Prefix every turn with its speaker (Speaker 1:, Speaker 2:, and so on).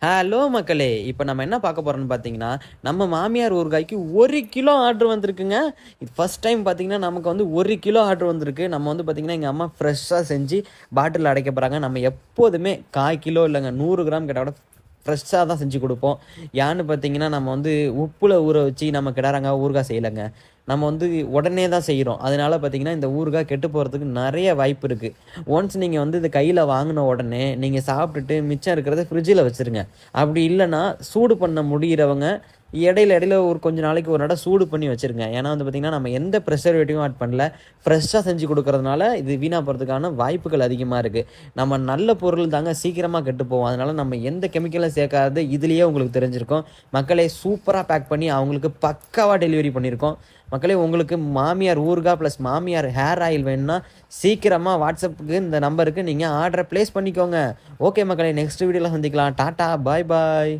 Speaker 1: Hello மக்களே! இப்ப நம்ம என்ன பார்க்க போறோம்ன்னு பார்த்தீங்கன்னா, நம்ம மாமியார் ஊறுகாய்க்கு 1 கிலோ ஆர்டர் வந்திருக்குங்க. இது ஃபர்ஸ்ட் டைம் பார்த்தீங்கன்னா, நமக்கு வந்து 1 கிலோ ஆர்டர் வந்திருக்கு. நம்ம வந்து பார்த்தீங்கன்னா, எங்க அம்மா ஃப்ரெஷ்ஷா செஞ்சு பாட்டில்ல அடைக்க போறாங்க. நம்ம எப்போதுமே 1/4 கிலோ இல்லங்க 100 கிராம் கேட்டா கூட ஃப்ரெஷ்ஷா தான் செஞ்சு குடுப்போம். ஏன்னு பார்த்தீங்கன்னா, நம்ம வந்து உப்புல ஊற வச்சு நம்ம கிடாரங்கா ஊறுகாய் செய்யலங்க. நம்ம வந்து உடனே தான் செய்றோம். அதனால பார்த்தீங்கன்னா, இந்த ஊறுகாய் கெட்டு போறதுக்கு நெறைய வாய்ப்பு இருக்கு. ஒன்ஸ் நீங்க வந்து இத கையில வாங்குன உடனே, நீங்க சாப்பிட்டுட்டு மிச்சம் இருக்கிறத ஃப்ரிட்ஜில வச்சுருங்க. அப்படி இல்லன்னா, சூடு பண்ண முடியிறவங்க இடையில இடையில ஒரு கொஞ்ச நாளைக்கு ஒரு தடவ சூடு பண்ணி வச்சுருங்க. ஏன்னா வந்து பார்த்தீங்கன்னா, நம்ம எந்த ப்ரிசர்வேட்டிவும் ஆட் பண்ணல. ஃப்ரெஷ்ஷா செஞ்சு குடுக்கறதுனால, இது வீணா போறதுக்கான வாய்ப்புகள் அதிகமா இருக்கு. நம்ம நல்ல பொருள் தாங்க சீக்கிரமா கெட்டு போகும். அதனால நம்ம எந்த கெமிக்கலும் சேர்க்காதது இதுலயே உங்களுக்கு தெரிஞ்சிருக்கும். மக்களே சூப்பரா பேக் பண்ணி அவங்களுக்கு பக்காவா டெலிவரி பண்ணியிருக்கோம். மக்களே உங்களுக்கு மாமியார் ஊறுகாய் பிளஸ் மாமியார் ஹேர் ஆயில் வேணும்னா, சீக்கிரமா வாட்ஸ்அப்புக்கு இந்த நம்பருக்கு நீங்க ஆர்டர பிளேஸ் பண்ணிக்கோங்க. ஓகே மக்களே, நெக்ஸ்ட் வீடியோல சந்திக்கலாம். டாட்டா, பாய் பாய்.